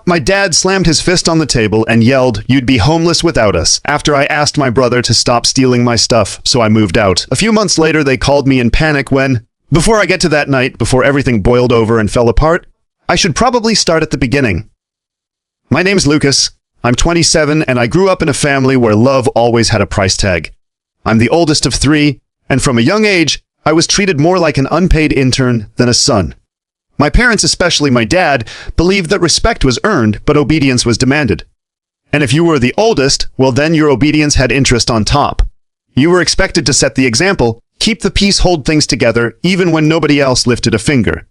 My dad slammed his fist on the table and yelled, "You'd be homeless without us," after I asked my brother to stop stealing my stuff, so I moved out. A few months later, they called me in panic when... Before I get to that night, before everything boiled over and fell apart, I should probably start at the beginning. My name's Lucas. I'm 27, and I grew up in a family where love always had a price tag. I'm the oldest of 3, and from a young age, I was treated more like an unpaid intern than a son. My parents, especially my dad, believed that respect was earned, but obedience was demanded. And if you were the oldest, well then your obedience had interest on top. You were expected to set the example, keep the peace, hold things together, even when nobody else lifted a finger.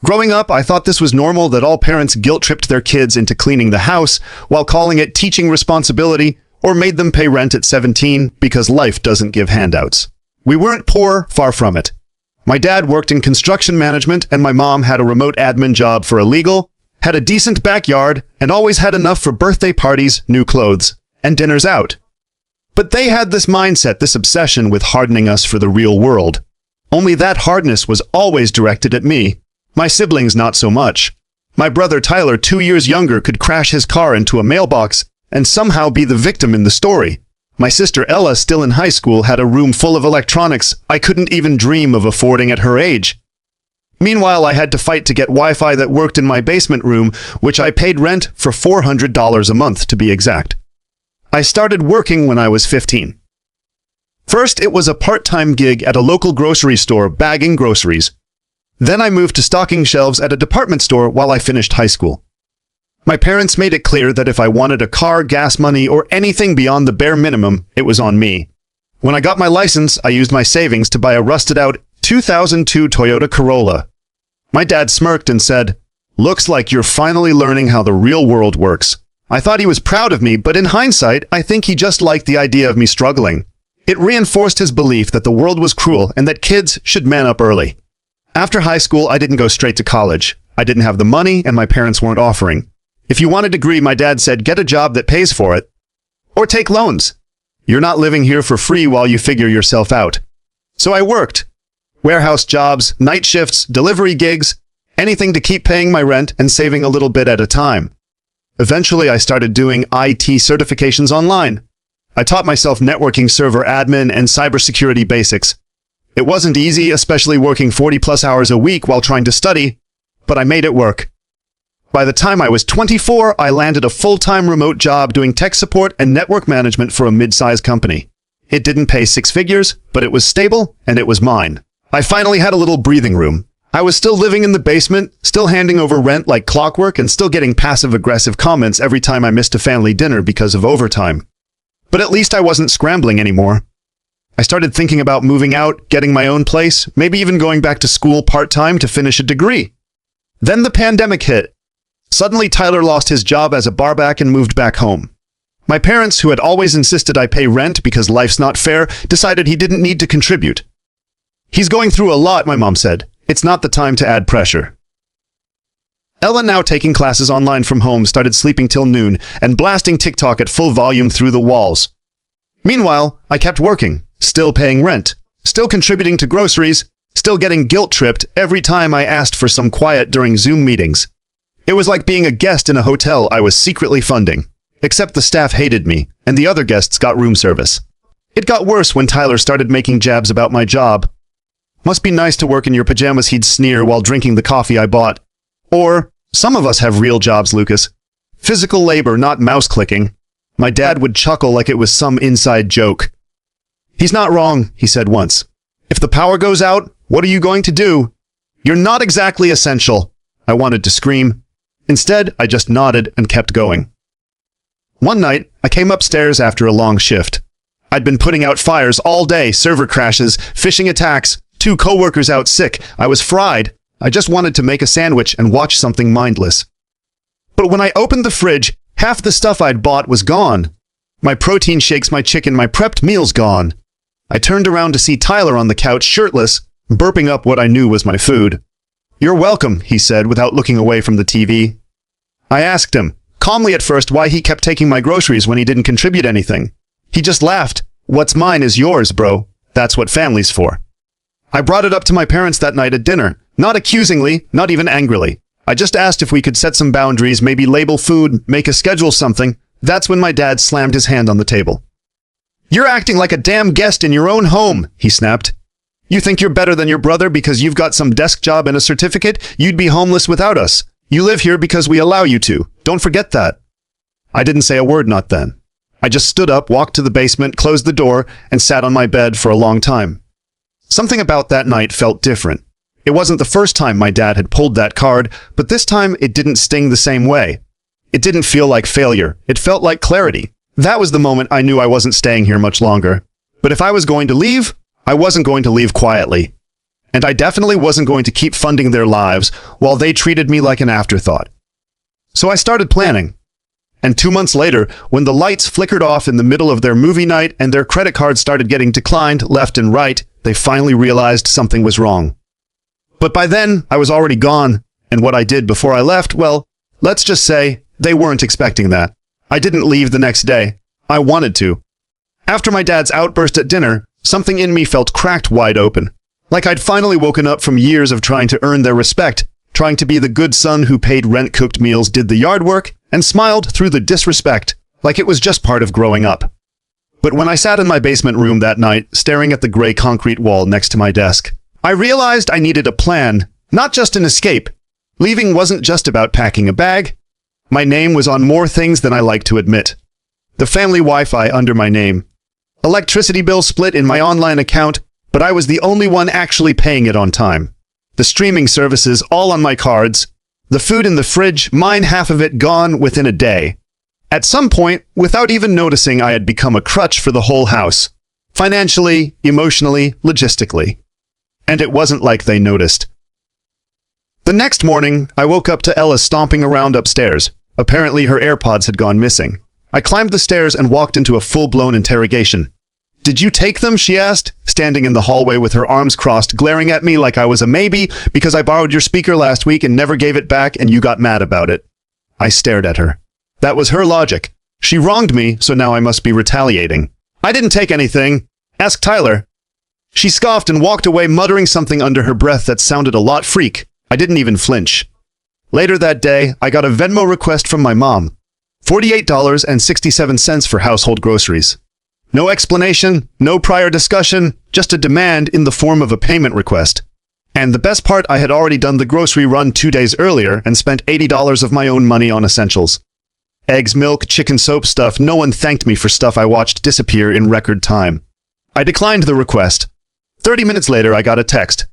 Growing up, I thought this was normal that all parents guilt-tripped their kids into cleaning the house while calling it teaching responsibility, or made them pay rent at 17 because life doesn't give handouts. We weren't poor, far from it. My dad worked in construction management, and my mom had a remote admin job for a legal, had a decent backyard, and always had enough for birthday parties, new clothes, and dinners out. But they had this mindset, this obsession with hardening us for the real world. Only that hardness was always directed at me. My siblings, not so much. My brother Tyler, 2 years younger, could crash his car into a mailbox and somehow be the victim in the story. My sister Ella, still in high school, had a room full of electronics I couldn't even dream of affording at her age. Meanwhile, I had to fight to get Wi-Fi that worked in my basement room, which I paid rent for $400 a month to be exact. I started working when I was 15. First, it was a part-time gig at a local grocery store bagging groceries. Then I moved to stocking shelves at a department store while I finished high school. My parents made it clear that if I wanted a car, gas money, or anything beyond the bare minimum, it was on me. When I got my license, I used my savings to buy a rusted-out 2002 Toyota Corolla. My dad smirked and said, "Looks like you're finally learning how the real world works." I thought he was proud of me, but in hindsight, I think he just liked the idea of me struggling. It reinforced his belief that the world was cruel and that kids should man up early. After high school, I didn't go straight to college. I didn't have the money, and my parents weren't offering. If you want a degree, my dad said, get a job that pays for it. Or take loans. You're not living here for free while you figure yourself out. So I worked. Warehouse jobs, night shifts, delivery gigs, anything to keep paying my rent and saving a little bit at a time. Eventually, I started doing IT certifications online. I taught myself networking, server admin, and cybersecurity basics. It wasn't easy, especially working 40-plus hours a week while trying to study, but I made it work. By the time I was 24, I landed a full-time remote job doing tech support and network management for a mid-sized company. It didn't pay 6 figures, but it was stable, and it was mine. I finally had a little breathing room. I was still living in the basement, still handing over rent like clockwork, and still getting passive-aggressive comments every time I missed a family dinner because of overtime. But at least I wasn't scrambling anymore. I started thinking about moving out, getting my own place, maybe even going back to school part-time to finish a degree. Then the pandemic hit. Suddenly, Tyler lost his job as a barback and moved back home. My parents, who had always insisted I pay rent because life's not fair, decided he didn't need to contribute. "He's going through a lot," my mom said. "It's not the time to add pressure." Ella, now taking classes online from home, started sleeping till noon and blasting TikTok at full volume through the walls. Meanwhile, I kept working, still paying rent, still contributing to groceries, still getting guilt-tripped every time I asked for some quiet during Zoom meetings. It was like being a guest in a hotel I was secretly funding, except the staff hated me, and the other guests got room service. It got worse when Tyler started making jabs about my job. "Must be nice to work in your pajamas," he'd sneer while drinking the coffee I bought. Or, "Some of us have real jobs, Lucas. Physical labor, not mouse clicking." My dad would chuckle like it was some inside joke. "He's not wrong," he said once. "If the power goes out, what are you going to do? You're not exactly essential." I wanted to scream. Instead, I just nodded and kept going. One night, I came upstairs after a long shift. I'd been putting out fires all day, server crashes, phishing attacks, 2 coworkers out sick. I was fried. I just wanted to make a sandwich and watch something mindless. But when I opened the fridge, half the stuff I'd bought was gone. My protein shakes, my chicken, my prepped meals gone. I turned around to see Tyler on the couch, shirtless, burping up what I knew was my food. "You're welcome," he said without looking away from the TV. I asked him, calmly at first, why he kept taking my groceries when he didn't contribute anything. He just laughed. "What's mine is yours, bro. That's what family's for." I brought it up to my parents that night at dinner, not accusingly, not even angrily. I just asked if we could set some boundaries, maybe label food, make a schedule, something. That's when my dad slammed his hand on the table. "You're acting like a damn guest in your own home," he snapped. "You think you're better than your brother because you've got some desk job and a certificate? You'd be homeless without us. You live here because we allow you to. Don't forget that." I didn't say a word, not then. I just stood up, walked to the basement, closed the door, and sat on my bed for a long time. Something about that night felt different. It wasn't the first time my dad had pulled that card, but this time it didn't sting the same way. It didn't feel like failure. It felt like clarity. That was the moment I knew I wasn't staying here much longer. But if I was going to leave, I wasn't going to leave quietly. And I definitely wasn't going to keep funding their lives while they treated me like an afterthought. So I started planning. And 2 months later, when the lights flickered off in the middle of their movie night and their credit cards started getting declined left and right, they finally realized something was wrong. But by then, I was already gone, and what I did before I left, well, let's just say they weren't expecting that. I didn't leave the next day. I wanted to. After my dad's outburst at dinner, something in me felt cracked wide open. Like I'd finally woken up from years of trying to earn their respect, trying to be the good son who paid rent, cooked meals, did the yard work, and smiled through the disrespect, like it was just part of growing up. But when I sat in my basement room that night, staring at the gray concrete wall next to my desk, I realized I needed a plan, not just an escape. Leaving wasn't just about packing a bag. My name was on more things than I like to admit. The family Wi-Fi under my name. Electricity bill split in my online account, but I was the only one actually paying it on time. The streaming services all on my cards. The food in the fridge, mine half of it gone within a day. At some point, without even noticing, I had become a crutch for the whole house. Financially, emotionally, logistically. And it wasn't like they noticed. The next morning, I woke up to Ella stomping around upstairs. Apparently, her AirPods had gone missing. I climbed the stairs and walked into a full-blown interrogation. "Did you take them?" she asked, standing in the hallway with her arms crossed, glaring at me like I was a maybe because I borrowed your speaker last week and never gave it back and you got mad about it. I stared at her. That was her logic. She wronged me, so now I must be retaliating. "I didn't take anything. Ask Tyler." She scoffed and walked away, muttering something under her breath that sounded a lot freak. I didn't even flinch. Later that day, I got a Venmo request from my mom. $48.67 for household groceries. No explanation, no prior discussion, just a demand in the form of a payment request. And the best part, I had already done the grocery run 2 days earlier and spent $80 of my own money on essentials. Eggs, milk, chicken, soap stuff. No one thanked me for stuff I watched disappear in record time. I declined the request. 30 minutes later, I got a text.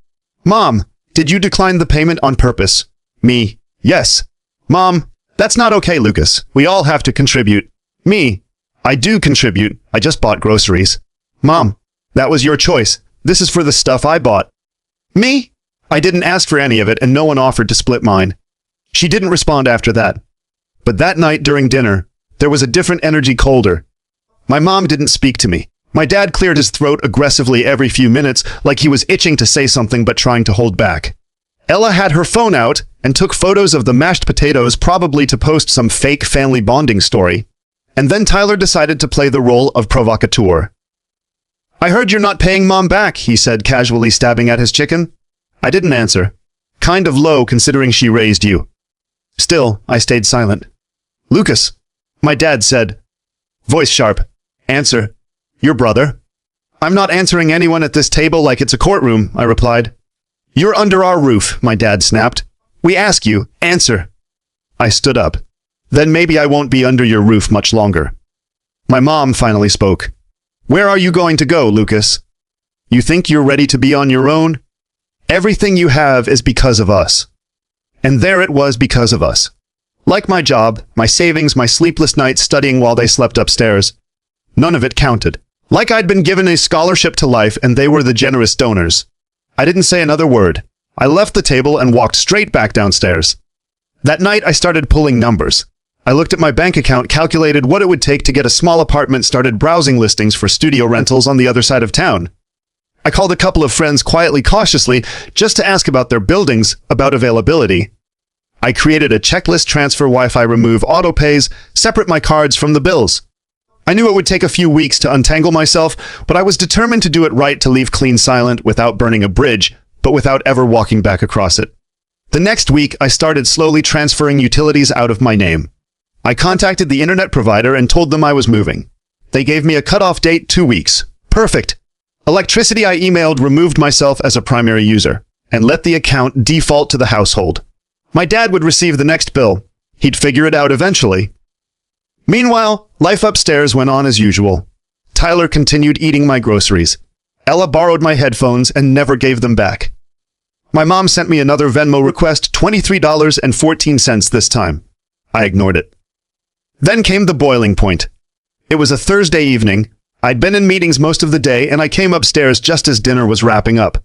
"Mom, did you decline the payment on purpose?" Me. "Yes." "Mom, that's not okay, Lucas. We all have to contribute." Me. "I do contribute. I just bought groceries." "Mom, that was your choice. This is for the stuff I bought." Me. "I didn't ask for any of it and no one offered to split mine." She didn't respond after that. But that night during dinner, there was a different energy, colder. My mom didn't speak to me. My dad cleared his throat aggressively every few minutes, like he was itching to say something but trying to hold back. Ella had her phone out and took photos of the mashed potatoes, probably to post some fake family bonding story. And then Tyler decided to play the role of provocateur. "I heard you're not paying Mom back," he said, casually stabbing at his chicken. I didn't answer. Kind of low considering she raised you. Still, I stayed silent. "Lucas," my dad said. Voice sharp. "Answer. Your brother." "I'm not answering anyone at this table like it's a courtroom," I replied. "You're under our roof," my dad snapped. "We ask you, answer." I stood up. "Then maybe I won't be under your roof much longer." My mom finally spoke. "Where are you going to go, Lucas? You think you're ready to be on your own? Everything you have is because of us." And there it was, because of us. Like my job, my savings, my sleepless nights studying while they slept upstairs. None of it counted. Like I'd been given a scholarship to life and they were the generous donors. I didn't say another word. I left the table and walked straight back downstairs. That night I started pulling numbers. I looked at my bank account, calculated what it would take to get a small apartment, started browsing listings for studio rentals on the other side of town. I called a couple of friends quietly, cautiously, just to ask about their buildings, about availability. I created a checklist: transfer, Wi-Fi, remove autopays, separate my cards from the bills. I knew it would take a few weeks to untangle myself, but I was determined to do it right, to leave clean, silent, without burning a bridge, but without ever walking back across it. The next week, I started slowly transferring utilities out of my name. I contacted the internet provider and told them I was moving. They gave me a cutoff date, 2 weeks. Perfect. Electricity I emailed removed myself as a primary user and let the account default to the household. My dad would receive the next bill. He'd figure it out eventually. Meanwhile, life upstairs went on as usual. Tyler continued eating my groceries. Ella borrowed my headphones and never gave them back. My mom sent me another Venmo request, $23.14 this time. I ignored it. Then came the boiling point. It was a Thursday evening. I'd been in meetings most of the day, and I came upstairs just as dinner was wrapping up.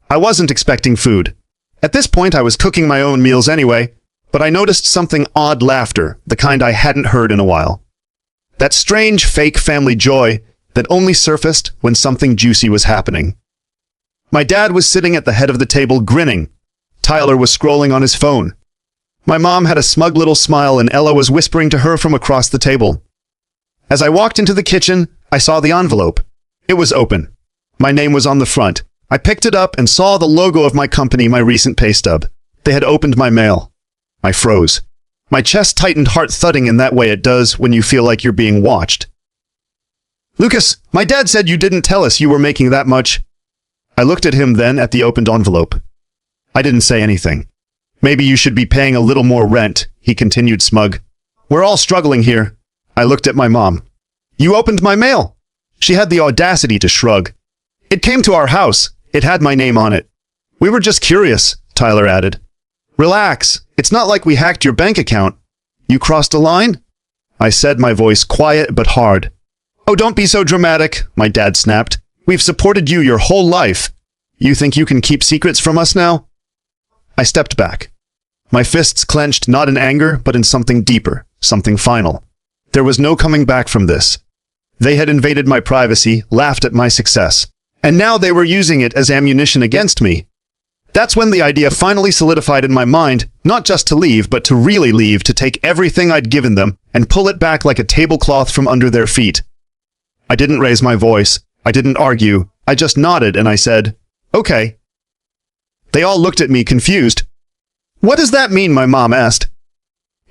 I wasn't expecting food. At this point, I was cooking my own meals anyway, but I noticed something odd laughter, the kind I hadn't heard in a while. That strange, fake family joy that only surfaced when something juicy was happening. My dad was sitting at the head of the table grinning. Tyler was scrolling on his phone. My mom had a smug little smile and Ella was whispering to her from across the table. As I walked into the kitchen, I saw the envelope. It was open. My name was on the front. I picked it up and saw the logo of my company, my recent pay stub. They had opened my mail. I froze. My chest tightened, heart thudding in that way it does when you feel like you're being watched. Lucas, my dad said you didn't tell us you were making that much. I looked at him then at the opened envelope. I didn't say anything. Maybe you should be paying a little more rent, he continued smug. We're all struggling here. I looked at my mom. You opened my mail. She had the audacity to shrug. It came to our house. It had my name on it. We were just curious, Tyler added. Relax. It's not like we hacked your bank account. You crossed a line? I said, my voice quiet but hard. Oh, don't be so dramatic, my dad snapped. We've supported you your whole life. You think you can keep secrets from us now? I stepped back. My fists clenched not in anger, but in something deeper, something final. There was no coming back from this. They had invaded my privacy, laughed at my success, and now they were using it as ammunition against me. That's when the idea finally solidified in my mind, not just to leave, but to really leave, to take everything I'd given them and pull it back like a tablecloth from under their feet. I didn't raise my voice. I didn't argue. I just nodded and I said, okay. They all looked at me confused. What does that mean? My mom asked.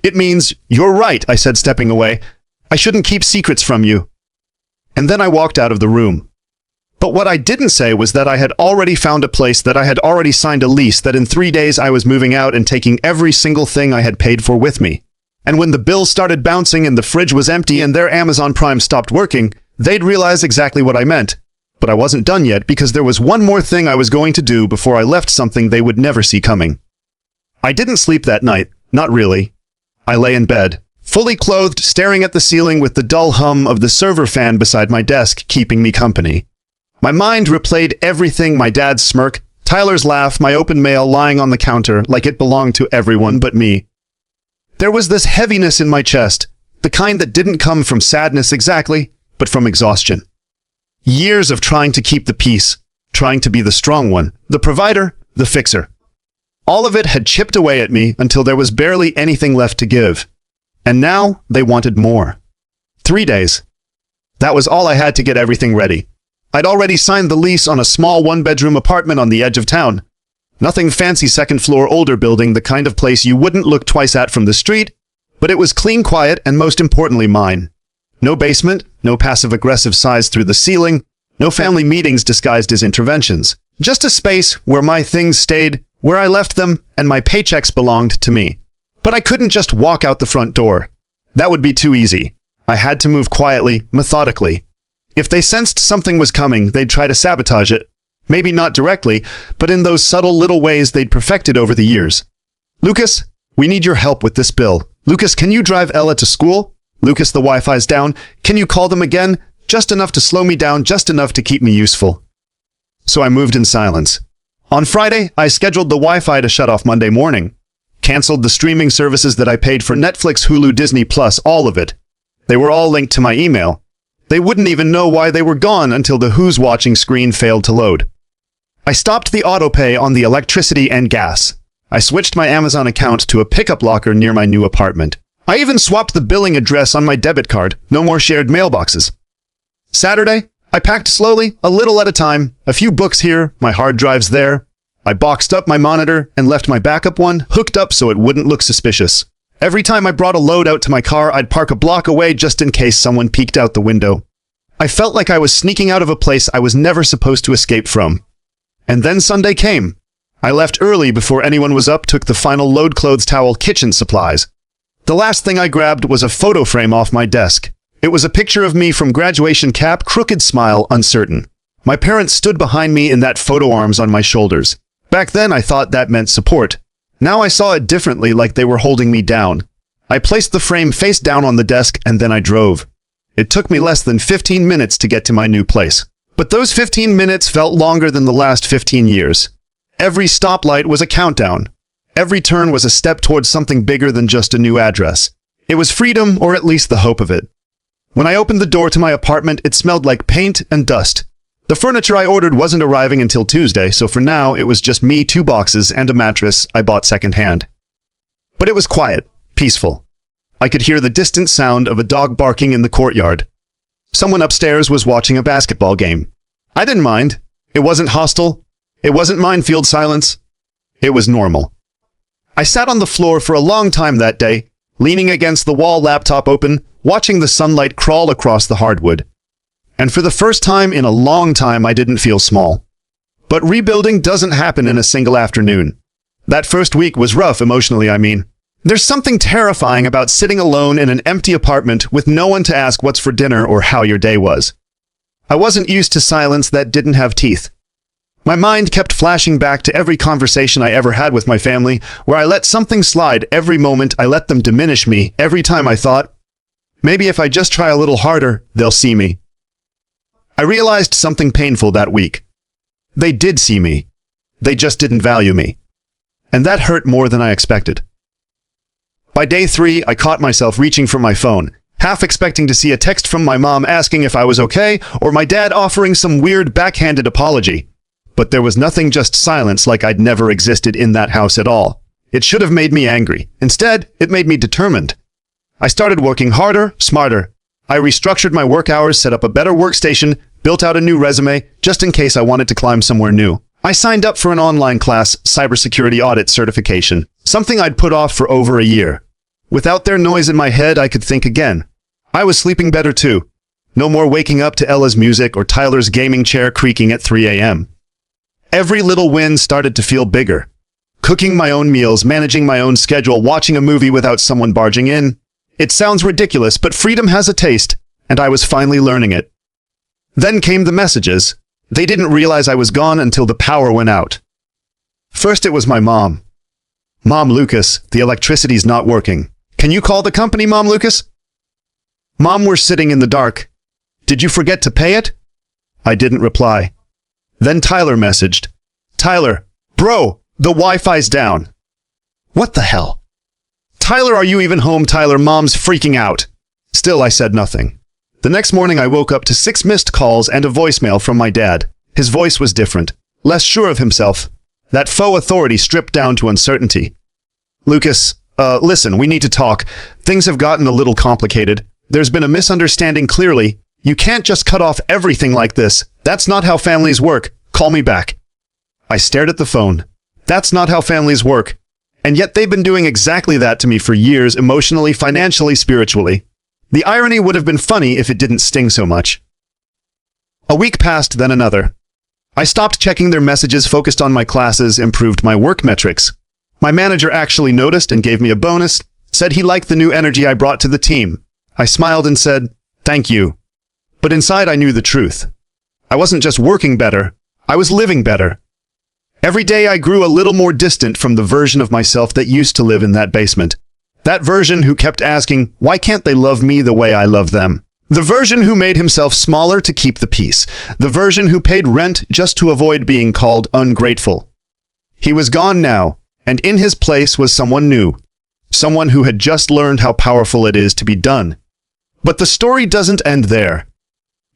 It means, you're right, I said, stepping away. I shouldn't keep secrets from you. And then I walked out of the room. But what I didn't say was that I had already found a place, that I had already signed a lease, that in 3 days I was moving out and taking every single thing I had paid for with me. And when the bills started bouncing and the fridge was empty and their Amazon Prime stopped working, they'd realize exactly what I meant. But I wasn't done yet, because there was one more thing I was going to do before I left, something they would never see coming. I didn't sleep that night, not really. I lay in bed, fully clothed, staring at the ceiling with the dull hum of the server fan beside my desk keeping me company. My mind replayed everything: my dad's smirk, Tyler's laugh, my open mail lying on the counter like it belonged to everyone but me. There was this heaviness in my chest, the kind that didn't come from sadness exactly, but from exhaustion. Years of trying to keep the peace, trying to be the strong one, the provider, the fixer. All of it had chipped away at me until there was barely anything left to give. And now they wanted more. 3 days. That was all I had to get everything ready. I'd already signed the lease on a small one-bedroom apartment on the edge of town. Nothing fancy, second-floor older building, the kind of place you wouldn't look twice at from the street, but it was clean, quiet, and most importantly mine. No basement, no passive-aggressive sighs through the ceiling, no family meetings disguised as interventions. Just a space where my things stayed, where I left them, and my paychecks belonged to me. But I couldn't just walk out the front door. That would be too easy. I had to move quietly, methodically. If they sensed something was coming, they'd try to sabotage it. Maybe not directly, but in those subtle little ways they'd perfected over the years. Lucas, we need your help with this bill. Lucas, can you drive Ella to school? Lucas, the Wi-Fi's down. Can you call them again? Just enough to slow me down, just enough to keep me useful. So I moved in silence. On Friday, I scheduled the Wi-Fi to shut off Monday morning. Canceled the streaming services that I paid for: Netflix, Hulu, Disney+, all of it. They were all linked to my email. They wouldn't even know why they were gone until the Who's Watching screen failed to load. I stopped the autopay on the electricity and gas. I switched my Amazon account to a pickup locker near my new apartment. I even swapped the billing address on my debit card. No more shared mailboxes. Saturday, I packed slowly, a little at a time, a few books here, my hard drives there. I boxed up my monitor and left my backup one hooked up so it wouldn't look suspicious. Every time I brought a load out to my car, I'd park a block away just in case someone peeked out the window. I felt like I was sneaking out of a place I was never supposed to escape from. And then Sunday came. I left early before anyone was up, took the final load, clothes, towel, kitchen supplies. The last thing I grabbed was a photo frame off my desk. It was a picture of me from graduation, cap, crooked smile, uncertain. My parents stood behind me in that photo, arms on my shoulders. Back then I thought that meant support. Now I saw it differently, like they were holding me down. I placed the frame face down on the desk and then I drove. It took me less than 15 minutes to get to my new place. But those 15 minutes felt longer than the last 15 years. Every stoplight was a countdown. Every turn was a step towards something bigger than just a new address. It was freedom, or at least the hope of it. When I opened the door to my apartment, it smelled like paint and dust. The furniture I ordered wasn't arriving until Tuesday, so for now it was just me, 2 boxes, and a mattress I bought secondhand. But it was quiet, peaceful. I could hear the distant sound of a dog barking in the courtyard. Someone upstairs was watching a basketball game. I didn't mind. It wasn't hostile. It wasn't minefield silence. It was normal. I sat on the floor for a long time that day, leaning against the wall, laptop open, watching the sunlight crawl across the hardwood. And for the first time in a long time, I didn't feel small. But rebuilding doesn't happen in a single afternoon. That first week was rough emotionally, I mean. There's something terrifying about sitting alone in an empty apartment with no one to ask what's for dinner or how your day was. I wasn't used to silence that didn't have teeth. My mind kept flashing back to every conversation I ever had with my family, where I let something slide every moment. I let them diminish me every time I thought, maybe if I just try a little harder, they'll see me. I realized something painful that week. They did see me. They just didn't value me. And that hurt more than I expected. By day 3, I caught myself reaching for my phone, half expecting to see a text from my mom asking if I was okay, or my dad offering some weird backhanded apology. But there was nothing, just silence, like I'd never existed in that house at all. It should have made me angry. Instead, it made me determined. I started working harder, smarter. I restructured my work hours, set up a better workstation, built out a new resume, just in case I wanted to climb somewhere new. I signed up for an online class, cybersecurity audit certification, something I'd put off for over a year. Without their noise in my head, I could think again. I was sleeping better too. No more waking up to Ella's music or Tyler's gaming chair creaking at 3 a.m. Every little win started to feel bigger. Cooking my own meals, managing my own schedule, watching a movie without someone barging in. It sounds ridiculous, but freedom has a taste, and I was finally learning it. Then came the messages. They didn't realize I was gone until the power went out. First, it was my mom. Mom, Lucas, the electricity's not working. Can you call the company, Mom, Lucas? Mom, we're sitting in the dark. Did you forget to pay it? I didn't reply. Then Tyler messaged. Tyler, bro, the Wi-Fi's down. What the hell? Tyler, are you even home? Tyler, Mom's freaking out. Still, I said nothing. The next morning, I woke up to 6 missed calls and a voicemail from my dad. His voice was different, less sure of himself. That faux authority stripped down to uncertainty. Lucas, listen, we need to talk. Things have gotten a little complicated. There's been a misunderstanding, clearly. You can't just cut off everything like this. That's not how families work. Call me back. I stared at the phone. That's not how families work. And yet they've been doing exactly that to me for years, emotionally, financially, spiritually. The irony would have been funny if it didn't sting so much. A week passed, then another. I stopped checking their messages, focused on my classes, improved my work metrics. My manager actually noticed and gave me a bonus, said he liked the new energy I brought to the team. I smiled and said, thank you. But inside I knew the truth. I wasn't just working better, I was living better. Every day I grew a little more distant from the version of myself that used to live in that basement. That version who kept asking, why can't they love me the way I love them? The version who made himself smaller to keep the peace. The version who paid rent just to avoid being called ungrateful. He was gone now, and in his place was someone new. Someone who had just learned how powerful it is to be done. But the story doesn't end there.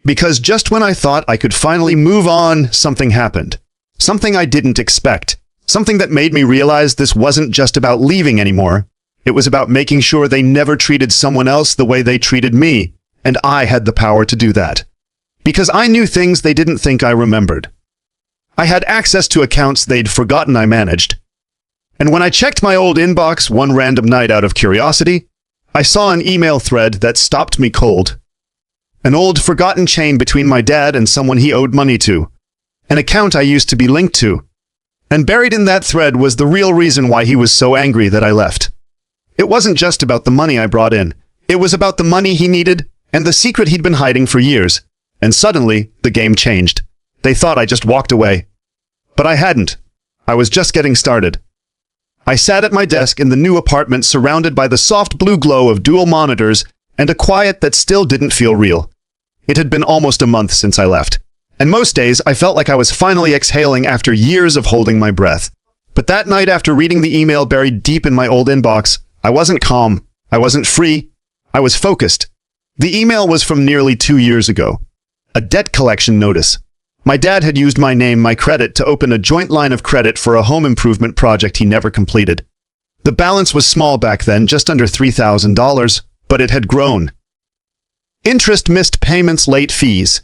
Because just when I thought I could finally move on, something happened. Something I didn't expect. Something that made me realize this wasn't just about leaving anymore. It was about making sure they never treated someone else the way they treated me, and I had the power to do that. Because I knew things they didn't think I remembered. I had access to accounts they'd forgotten I managed. And when I checked my old inbox one random night out of curiosity, I saw an email thread that stopped me cold. An old forgotten chain between my dad and someone he owed money to. An account I used to be linked to. And buried in that thread was the real reason why he was so angry that I left. It wasn't just about the money I brought in. It was about the money he needed and the secret he'd been hiding for years. And suddenly, the game changed. They thought I just walked away. But I hadn't. I was just getting started. I sat at my desk in the new apartment surrounded by the soft blue glow of dual monitors and a quiet that still didn't feel real. It had been almost a month since I left. And most days, I felt like I was finally exhaling after years of holding my breath. But that night after reading the email buried deep in my old inbox, I wasn't calm. I wasn't free. I was focused. The email was from nearly 2 years ago. A debt collection notice. My dad had used my name, my credit, to open a joint line of credit for a home improvement project he never completed. The balance was small back then, just under $3,000, but it had grown. Interest, missed payments, late fees.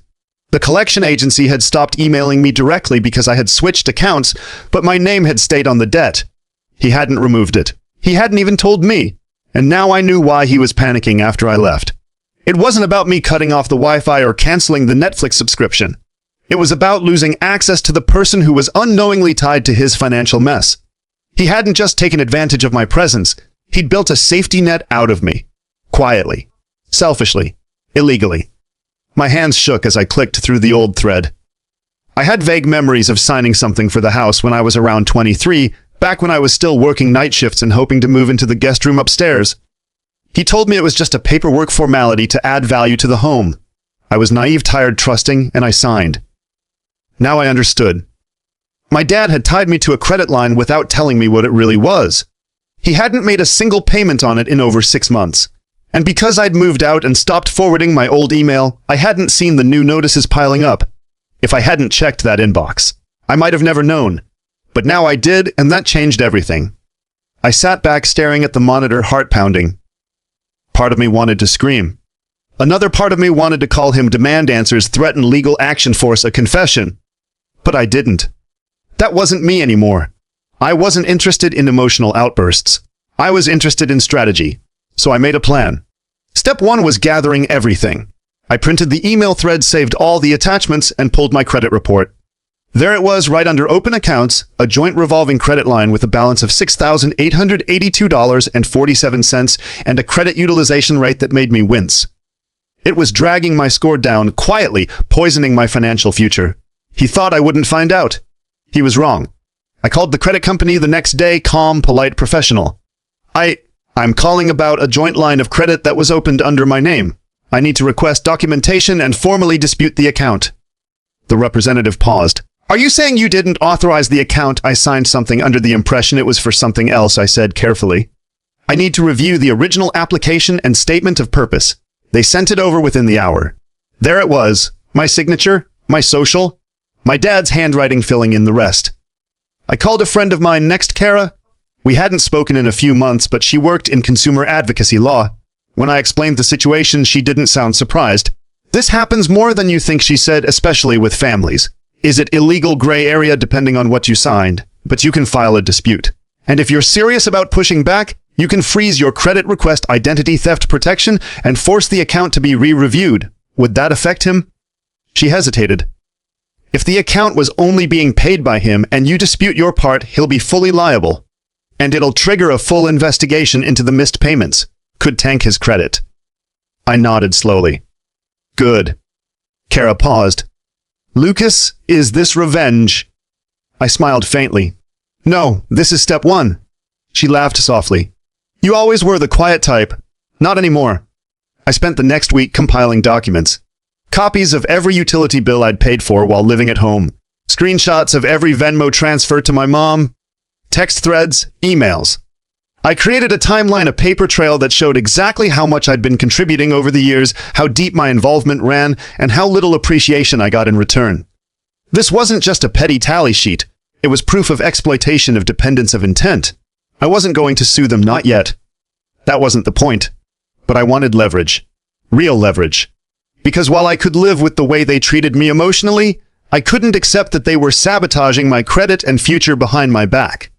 The collection agency had stopped emailing me directly because I had switched accounts, but my name had stayed on the debt. He hadn't removed it. He hadn't even told me. And now I knew why he was panicking after I left. It wasn't about me cutting off the Wi-Fi or canceling the Netflix subscription. It was about losing access to the person who was unknowingly tied to his financial mess. He hadn't just taken advantage of my presence. He'd built a safety net out of me. Quietly. Selfishly. Illegally. My hands shook as I clicked through the old thread. I had vague memories of signing something for the house when I was around 23, back when I was still working night shifts and hoping to move into the guest room upstairs. He told me it was just a paperwork formality to add value to the home. I was naive, tired, trusting, and I signed. Now I understood. My dad had tied me to a credit line without telling me what it really was. He hadn't made a single payment on it in over 6 months. And because I'd moved out and stopped forwarding my old email, I hadn't seen the new notices piling up. If I hadn't checked that inbox, I might have never known. But now I did, and that changed everything. I sat back staring at the monitor, heart pounding. Part of me wanted to scream. Another part of me wanted to call him, demand answers, threaten legal action, force a confession. But I didn't. That wasn't me anymore. I wasn't interested in emotional outbursts. I was interested in strategy. So I made a plan. Step 1 was gathering everything. I printed the email thread, saved all the attachments, and pulled my credit report. There it was, right under open accounts, a joint revolving credit line with a balance of $6,882.47 and a credit utilization rate that made me wince. It was dragging my score down, quietly poisoning my financial future. He thought I wouldn't find out. He was wrong. I called the credit company the next day, calm, polite, professional. I'm calling about a joint line of credit that was opened under my name. I need to request documentation and formally dispute the account. The representative paused. Are you saying you didn't authorize the account? I signed something under the impression it was for something else, I said carefully. I need to review the original application and statement of purpose. They sent it over within the hour. There it was. My signature, my social, my dad's handwriting filling in the rest. I called a friend of mine next, Kara. We hadn't spoken in a few months, but she worked in consumer advocacy law. When I explained the situation, she didn't sound surprised. This happens more than you think, she said, especially with families. Is it illegal gray area depending on what you signed? But you can file a dispute. And if you're serious about pushing back, you can freeze your credit request, identity theft protection, and force the account to be re-reviewed. Would that affect him? She hesitated. If the account was only being paid by him and you dispute your part, he'll be fully liable. And it'll trigger a full investigation into the missed payments. Could tank his credit. I nodded slowly. Good. Kara paused. Lucas, is this revenge? I smiled faintly. No, this is step 1. She laughed softly. You always were the quiet type. Not anymore. I spent the next week compiling documents. Copies of every utility bill I'd paid for while living at home. Screenshots of every Venmo transfer to my mom. Text threads, emails. I created a timeline, a paper trail that showed exactly how much I'd been contributing over the years, how deep my involvement ran, and how little appreciation I got in return. This wasn't just a petty tally sheet. It was proof of exploitation, of dependence, of intent. I wasn't going to sue them, not yet. That wasn't the point. But I wanted leverage. Real leverage. Because while I could live with the way they treated me emotionally, I couldn't accept that they were sabotaging my credit and future behind my back.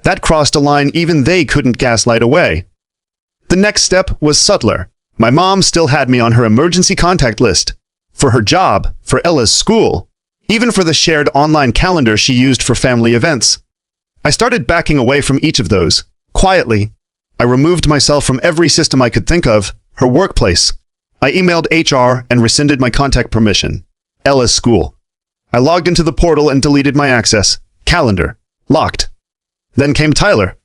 That crossed a line even they couldn't gaslight away. The next step was subtler. My mom still had me on her emergency contact list. For her job, for Ella's school, even for the shared online calendar she used for family events. I started backing away from each of those. Quietly, I removed myself from every system I could think of, her workplace. I emailed HR and rescinded my contact permission. Ella's school. I logged into the portal and deleted my access. Calendar. Locked. Then came Tyler.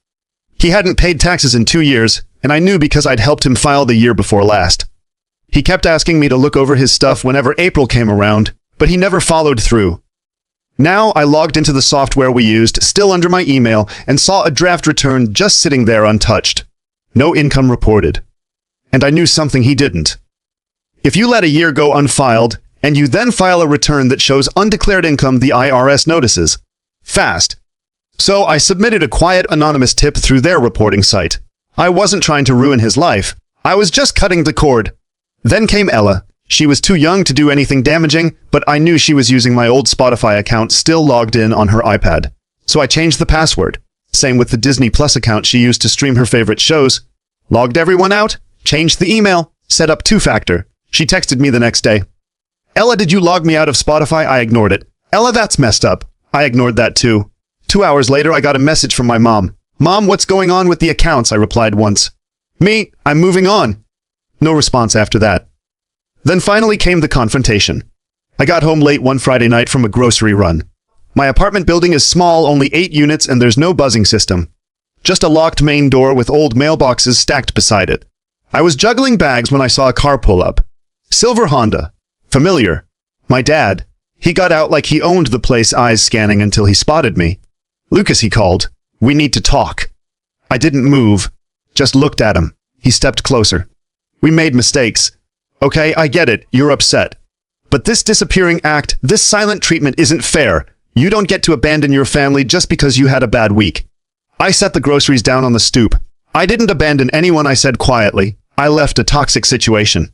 He hadn't paid taxes in 2 years, and I knew because I'd helped him file the year before last. He kept asking me to look over his stuff whenever April came around, but he never followed through. Now I logged into the software we used, still under my email, and saw a draft return just sitting there untouched. No income reported. And I knew something he didn't. If you let a year go unfiled, and you then file a return that shows undeclared income, the IRS notices. Fast. So I submitted a quiet anonymous tip through their reporting site. I wasn't trying to ruin his life. I was just cutting the cord. Then came Ella. She was too young to do anything damaging, but I knew she was using my old Spotify account still logged in on her iPad. So I changed the password. Same with the Disney Plus account she used to stream her favorite shows. Logged everyone out, changed the email, set up two-factor. She texted me the next day. Ella, did you log me out of Spotify? I ignored it. Ella, that's messed up. I ignored that too. 2 hours later, I got a message from my mom. Mom, what's going on with the accounts? I replied once. Me, I'm moving on. No response after that. Then finally came the confrontation. I got home late one Friday night from a grocery run. My apartment building is small, only 8 units, and there's no buzzing system. Just a locked main door with old mailboxes stacked beside it. I was juggling bags when I saw a car pull up. Silver Honda. Familiar. My dad. He got out like he owned the place, eyes scanning until he spotted me. Lucas, he called. We need to talk. I didn't move. Just looked at him. He stepped closer. We made mistakes. Okay, I get it. You're upset. But this disappearing act, this silent treatment isn't fair. You don't get to abandon your family just because you had a bad week. I set the groceries down on the stoop. I didn't abandon anyone, I said quietly. I left a toxic situation.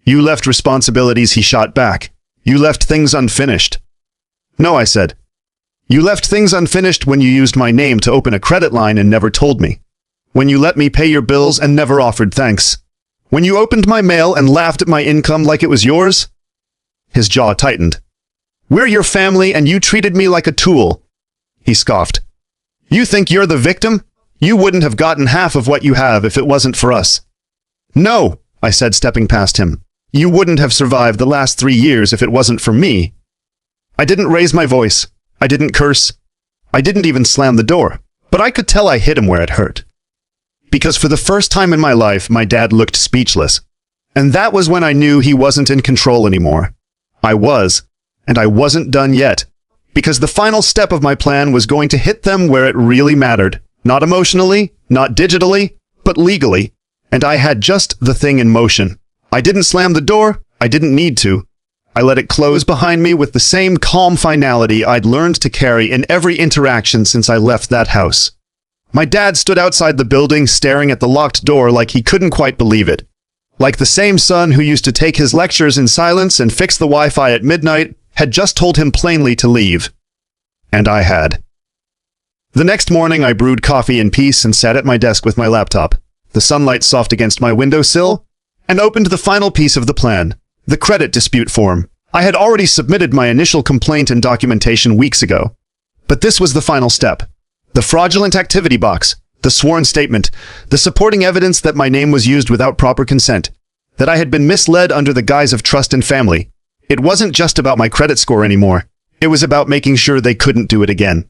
You left responsibilities, he shot back. You left things unfinished. No, I said. You left things unfinished when you used my name to open a credit line and never told me. When you let me pay your bills and never offered thanks. When you opened my mail and laughed at my income like it was yours. His jaw tightened. We're your family and you treated me like a tool. He scoffed. You think you're the victim? You wouldn't have gotten half of what you have if it wasn't for us. No, I said, stepping past him. You wouldn't have survived the last 3 years if it wasn't for me. I didn't raise my voice. I didn't curse. I didn't even slam the door. But I could tell I hit him where it hurt. Because for the first time in my life, my dad looked speechless. And that was when I knew he wasn't in control anymore. I was. And I wasn't done yet. Because the final step of my plan was going to hit them where it really mattered. Not emotionally, not digitally, but legally. And I had just the thing in motion. I didn't slam the door. I didn't need to. I let it close behind me with the same calm finality I'd learned to carry in every interaction since I left that house. My dad stood outside the building staring at the locked door like he couldn't quite believe it. Like the same son who used to take his lectures in silence and fix the Wi-Fi at midnight had just told him plainly to leave. And I had. The next morning I brewed coffee in peace and sat at my desk with my laptop, the sunlight soft against my windowsill, and opened the final piece of the plan, the credit dispute form. I had already submitted my initial complaint and documentation weeks ago. But this was the final step. The fraudulent activity box, the sworn statement, the supporting evidence that my name was used without proper consent, that I had been misled under the guise of trust and family. It wasn't just about my credit score anymore. It was about making sure they couldn't do it again.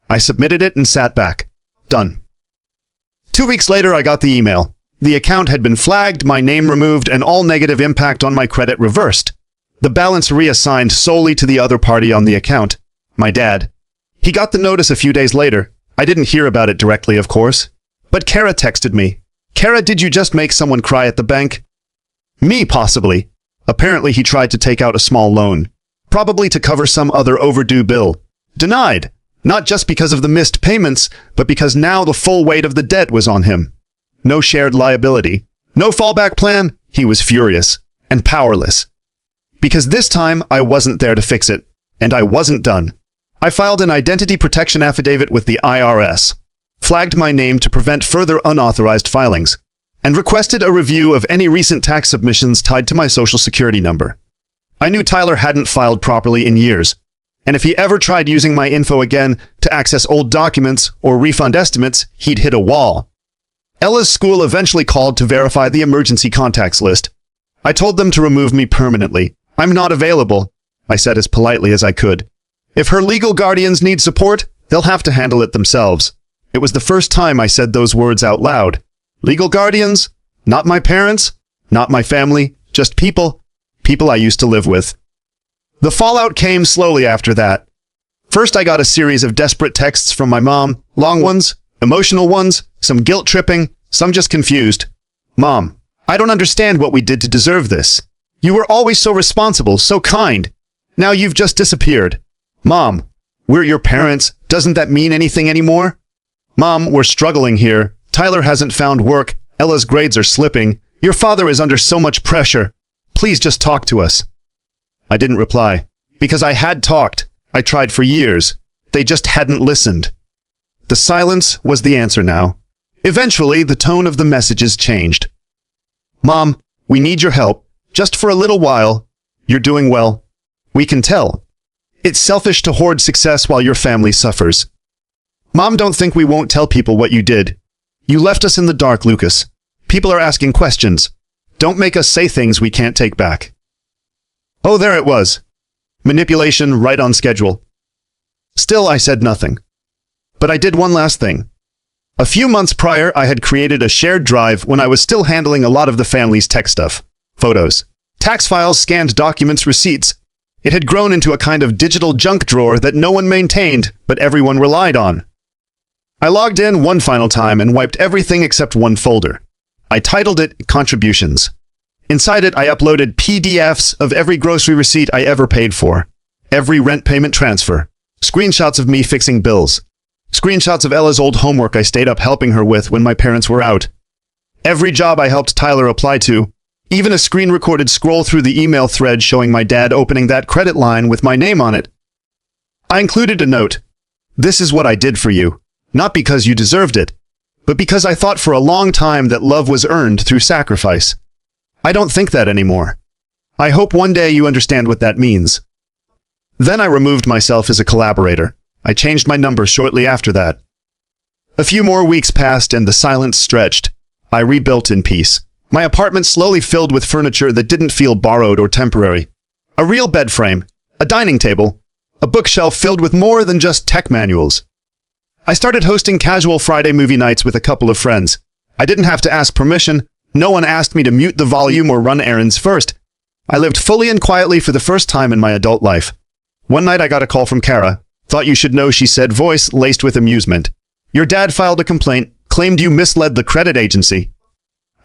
I submitted it and sat back. Done. 2 weeks later, I got the email. The account had been flagged, my name removed, and all negative impact on my credit reversed. The balance reassigned solely to the other party on the account, my dad. He got the notice a few days later. I didn't hear about it directly, of course. But Kara texted me. Kara, did you just make someone cry at the bank? Me, possibly. Apparently he tried to take out a small loan. Probably to cover some other overdue bill. Denied. Not just because of the missed payments, but because now the full weight of the debt was on him. No shared liability. No fallback plan. He was furious. And powerless. Because this time, I wasn't there to fix it. And I wasn't done. I filed an identity protection affidavit with the IRS, flagged my name to prevent further unauthorized filings, and requested a review of any recent tax submissions tied to my social security number. I knew Tyler hadn't filed properly in years, and if he ever tried using my info again to access old documents or refund estimates, he'd hit a wall. Ella's school eventually called to verify the emergency contacts list. I told them to remove me permanently. I'm not available, I said as politely as I could. If her legal guardians need support, they'll have to handle it themselves. It was the first time I said those words out loud. Legal guardians? Not my parents, not my family, just people I used to live with. The fallout came slowly after that. First, I got a series of desperate texts from my mom, long ones, emotional ones, some guilt-tripping, some just confused. Mom, I don't understand what we did to deserve this. You were always so responsible, so kind. Now you've just disappeared. Mom, we're your parents. Doesn't that mean anything anymore? Mom, we're struggling here. Tyler hasn't found work. Ella's grades are slipping. Your father is under so much pressure. Please just talk to us. I didn't reply. Because I had talked. I tried for years. They just hadn't listened. The silence was the answer now. Eventually, the tone of the messages changed. Mom, we need your help. Just for a little while. You're doing well. We can tell. It's selfish to hoard success while your family suffers. Mom, don't think we won't tell people what you did. You left us in the dark, Lucas. People are asking questions. Don't make us say things we can't take back. Oh, there it was. Manipulation right on schedule. Still, I said nothing. But I did one last thing. A few months prior, I had created a shared drive when I was still handling a lot of the family's tech stuff. Photos, tax files, scanned documents, receipts. It had grown into a kind of digital junk drawer that no one maintained, but everyone relied on. I logged in one final time and wiped everything except one folder. I titled it Contributions. Inside it, I uploaded PDFs of every grocery receipt I ever paid for, every rent payment transfer, screenshots of me fixing bills, screenshots of Ella's old homework I stayed up helping her with when my parents were out, every job I helped Tyler apply to, even a screen-recorded scroll through the email thread showing my dad opening that credit line with my name on it. I included a note. This is what I did for you, not because you deserved it, but because I thought for a long time that love was earned through sacrifice. I don't think that anymore. I hope one day you understand what that means. Then I removed myself as a collaborator. I changed my number shortly after that. A few more weeks passed and the silence stretched. I rebuilt in peace. My apartment slowly filled with furniture that didn't feel borrowed or temporary. A real bed frame, a dining table, a bookshelf filled with more than just tech manuals. I started hosting casual Friday movie nights with a couple of friends. I didn't have to ask permission. No one asked me to mute the volume or run errands first. I lived fully and quietly for the first time in my adult life. One night I got a call from Kara. Thought you should know, she said, voice laced with amusement. Your dad filed a complaint, claimed you misled the credit agency.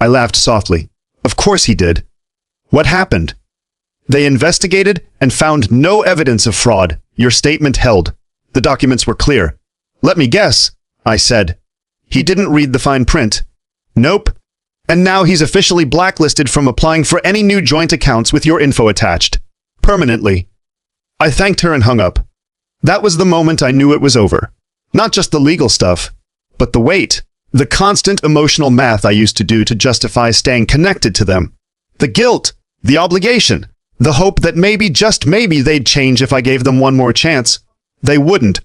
I laughed softly. Of course he did. What happened? They investigated and found no evidence of fraud. Your statement held. The documents were clear. Let me guess, I said. He didn't read the fine print. Nope. And now he's officially blacklisted from applying for any new joint accounts with your info attached. Permanently. I thanked her and hung up. That was the moment I knew it was over. Not just the legal stuff, but the weight. The constant emotional math I used to do to justify staying connected to them. The guilt, the obligation, the hope that maybe, just maybe, they'd change if I gave them one more chance. They wouldn't.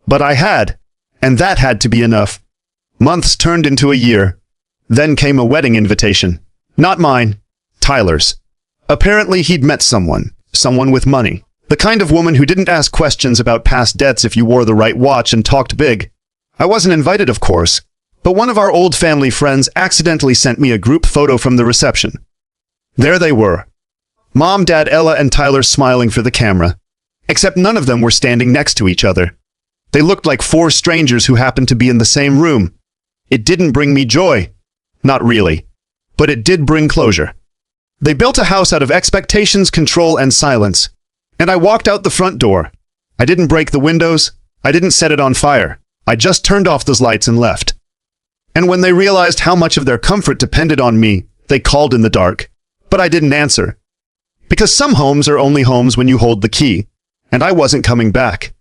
But I had. And that had to be enough. Months turned into a year. Then came a wedding invitation. Not mine. Tyler's. Apparently he'd met someone with money. The kind of woman who didn't ask questions about past debts if you wore the right watch and talked big. I wasn't invited, of course. But one of our old family friends accidentally sent me a group photo from the reception. There they were. Mom, Dad, Ella, and Tyler smiling for the camera. Except none of them were standing next to each other. They looked like four strangers who happened to be in the same room. It didn't bring me joy. Not really. But it did bring closure. They built a house out of expectations, control, and silence. And I walked out the front door. I didn't break the windows. I didn't set it on fire. I just turned off those lights and left. And when they realized how much of their comfort depended on me, they called in the dark. But I didn't answer. Because some homes are only homes when you hold the key. and I wasn't coming back.